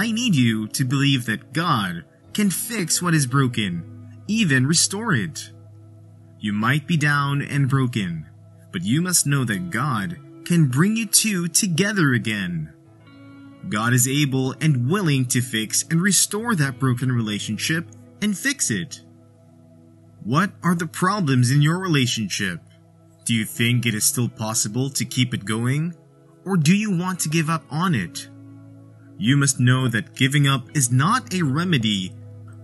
I need you to believe that God can fix what is broken, even restore it. You might be down and broken, but you must know that God can bring you two together again. God is able and willing to fix and restore that broken relationship and fix it. What are the problems in your relationship? Do you think it is still possible to keep it going? Or do you want to give up on it? You must know that giving up is not a remedy,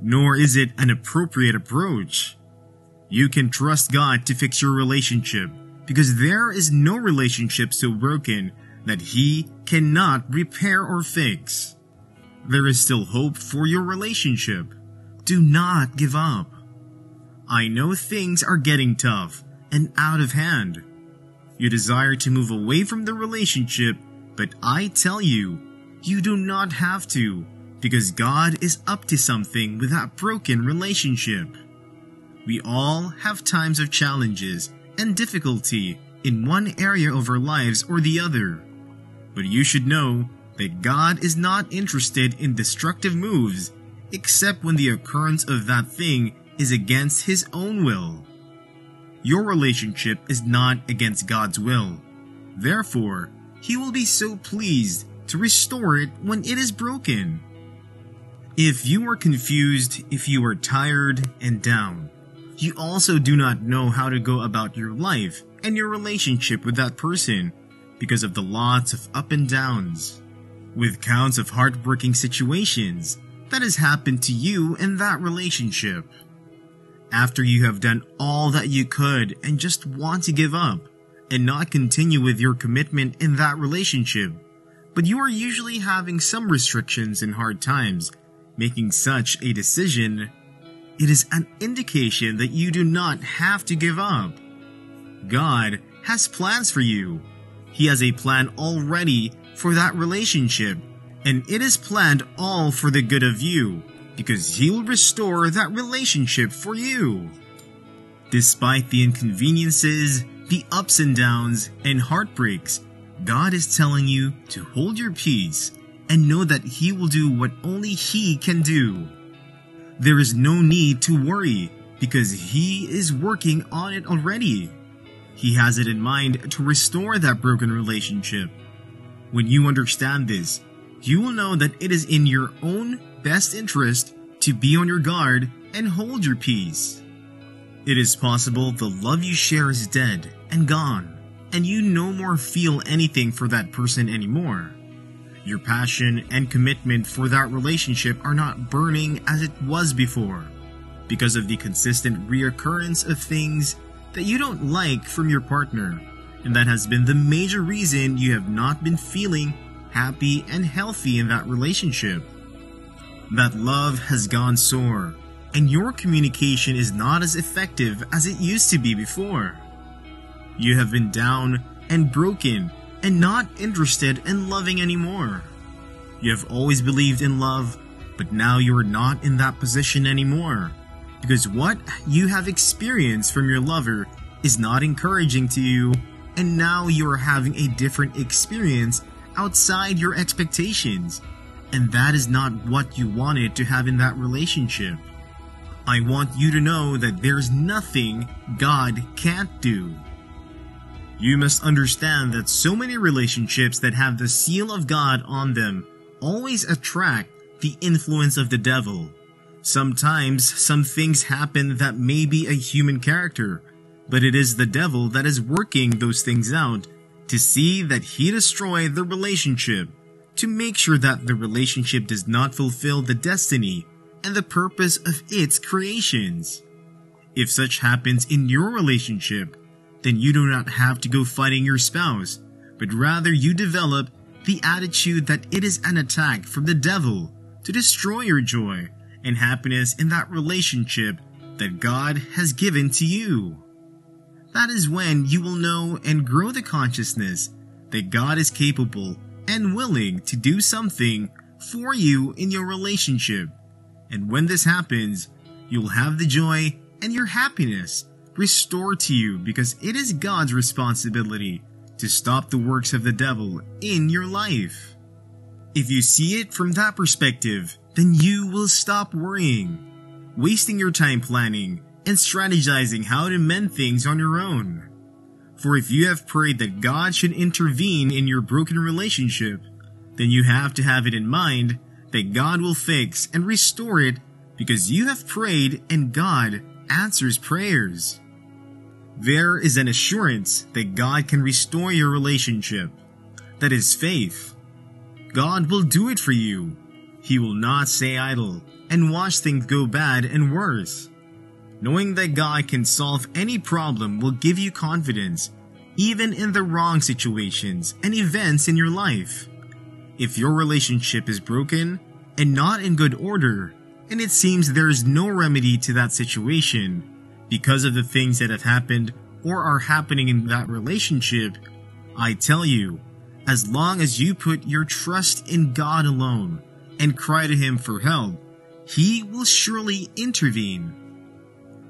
nor is it an appropriate approach. You can trust God to fix your relationship, because there is no relationship so broken that He cannot repair or fix. There is still hope for your relationship. Do not give up. I know things are getting tough and out of hand. You desire to move away from the relationship, but I tell you, you do not have to, because God is up to something with that broken relationship. We all have times of challenges and difficulty in one area of our lives or the other. But you should know that God is not interested in destructive moves, except when the occurrence of that thing is against His own will. Your relationship is not against God's will. Therefore, He will be so pleased to restore it when it is broken. If you are confused, if you are tired and down, you also do not know how to go about your life and your relationship with that person because of the lots of up and downs, with counts of heartbreaking situations that has happened to you in that relationship. After you have done all that you could and just want to give up and not continue with your commitment in that relationship, but you are usually having some restrictions and hard times making such a decision, it is an indication that you do not have to give up. God has plans for you. He has a plan already for that relationship, and it is planned all for the good of you, because He will restore that relationship for you. Despite the inconveniences, the ups and downs, and heartbreaks, God is telling you to hold your peace and know that He will do what only He can do. There is no need to worry because He is working on it already. He has it in mind to restore that broken relationship. When you understand this, you will know that it is in your own best interest to be on your guard and hold your peace. It is possible the love you share is dead and gone, and you no more feel anything for that person anymore. Your passion and commitment for that relationship are not burning as it was before, because of the consistent reoccurrence of things that you don't like from your partner, and that has been the major reason you have not been feeling happy and healthy in that relationship. That love has gone sore, and your communication is not as effective as it used to be before. You have been down and broken and not interested in loving anymore. You have always believed in love, but now you are not in that position anymore, because what you have experienced from your lover is not encouraging to you, and now you are having a different experience outside your expectations, and that is not what you wanted to have in that relationship. I want you to know that there's nothing God can't do. You must understand that so many relationships that have the seal of God on them always attract the influence of the devil. Sometimes some things happen that may be a human character, but it is the devil that is working those things out to see that he destroy the relationship, to make sure that the relationship does not fulfill the destiny and the purpose of its creations. If such happens in your relationship, then you do not have to go fighting your spouse, but rather you develop the attitude that it is an attack from the devil to destroy your joy and happiness in that relationship that God has given to you. That is when you will know and grow the consciousness that God is capable and willing to do something for you in your relationship. And when this happens, you'll have the joy and your happiness restored to you, because it is God's responsibility to stop the works of the devil in your life. If you see it from that perspective, then you will stop worrying, wasting your time planning and strategizing how to mend things on your own. For if you have prayed that God should intervene in your broken relationship, then you have to have it in mind that God will fix and restore it because you have prayed and God answers prayers. There is an assurance that God can restore your relationship. That is faith. God will do it for you. He will not stay idle and watch things go bad and worse. Knowing that God can solve any problem will give you confidence, even in the wrong situations and events in your life. If your relationship is broken and not in good order, and it seems there is no remedy to that situation because of the things that have happened or are happening in that relationship, I tell you, as long as you put your trust in God alone and cry to Him for help, He will surely intervene.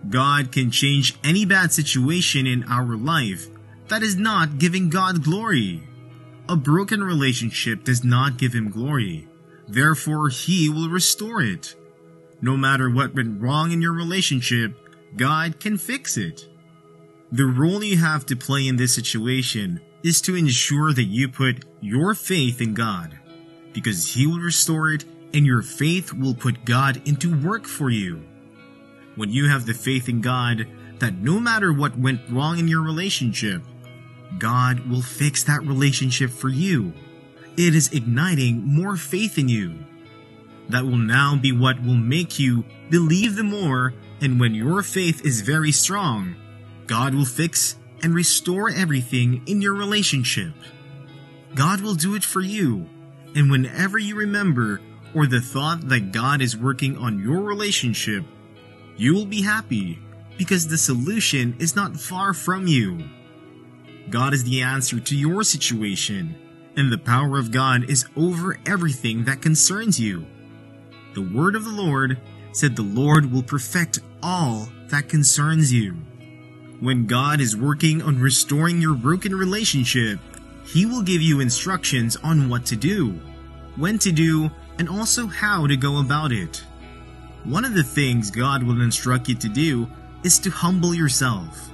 God can change any bad situation in our life that is not giving God glory. A broken relationship does not give Him glory. Therefore, He will restore it. No matter what went wrong in your relationship, God can fix it. The role you have to play in this situation is to ensure that you put your faith in God, because He will restore it and your faith will put God into work for you. When you have the faith in God that no matter what went wrong in your relationship, God will fix that relationship for you. It is igniting more faith in you. That will now be what will make you believe the more, and when your faith is very strong, God will fix and restore everything in your relationship. God will do it for you, and whenever you remember or the thought that God is working on your relationship, you will be happy because the solution is not far from you. God is the answer to your situation, and the power of God is over everything that concerns you. The word of the Lord said the Lord will perfect all that concerns you. When God is working on restoring your broken relationship, He will give you instructions on what to do, when to do, and also how to go about it. One of the things God will instruct you to do is to humble yourself.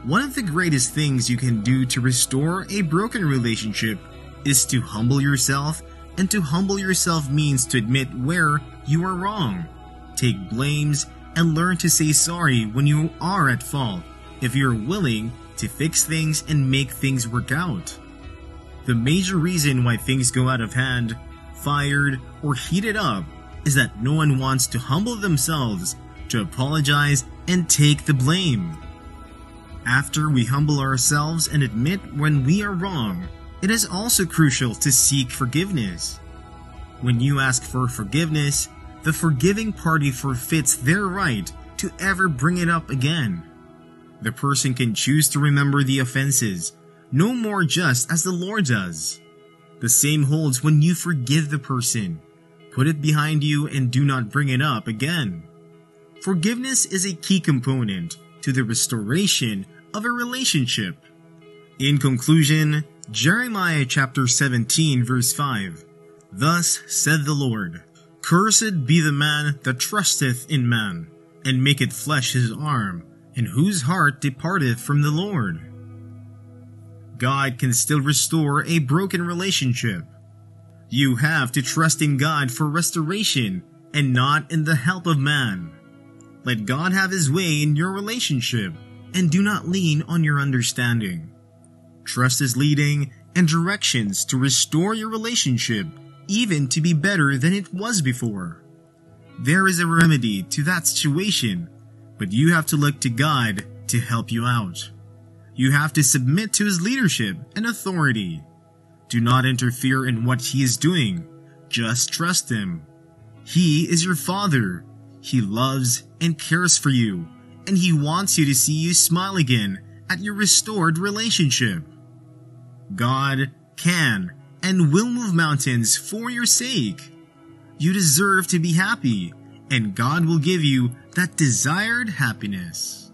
One of the greatest things you can do to restore a broken relationship is to humble yourself, and to humble yourself means to admit where you are wrong, take blames, and learn to say sorry when you are at fault if you're willing to fix things and make things work out. The major reason why things go out of hand, fired, or heated up is that no one wants to humble themselves, to apologize, and take the blame. After we humble ourselves and admit when we are wrong, it is also crucial to seek forgiveness. When you ask for forgiveness, the forgiving party forfeits their right to ever bring it up again. The person can choose to remember the offenses, no more just as the Lord does. The same holds when you forgive the person. Put it behind you and do not bring it up again. Forgiveness is a key component to the restoration of a relationship. In conclusion, Jeremiah chapter 17 verse 5. Thus said the Lord, Cursed be the man that trusteth in man, and maketh flesh his arm, and whose heart departeth from the Lord. God can still restore a broken relationship. You have to trust in God for restoration and not in the help of man. Let God have His way in your relationship and do not lean on your understanding. Trust His leading and directions to restore your relationship, even to be better than it was before. There is a remedy to that situation, but you have to look to God to help you out. You have to submit to His leadership and authority. Do not interfere in what He is doing. Just trust Him. He is your Father. He loves and cares for you, and He wants you to see you smile again at your restored relationship. God can and will move mountains for your sake. You deserve to be happy, and God will give you that desired happiness.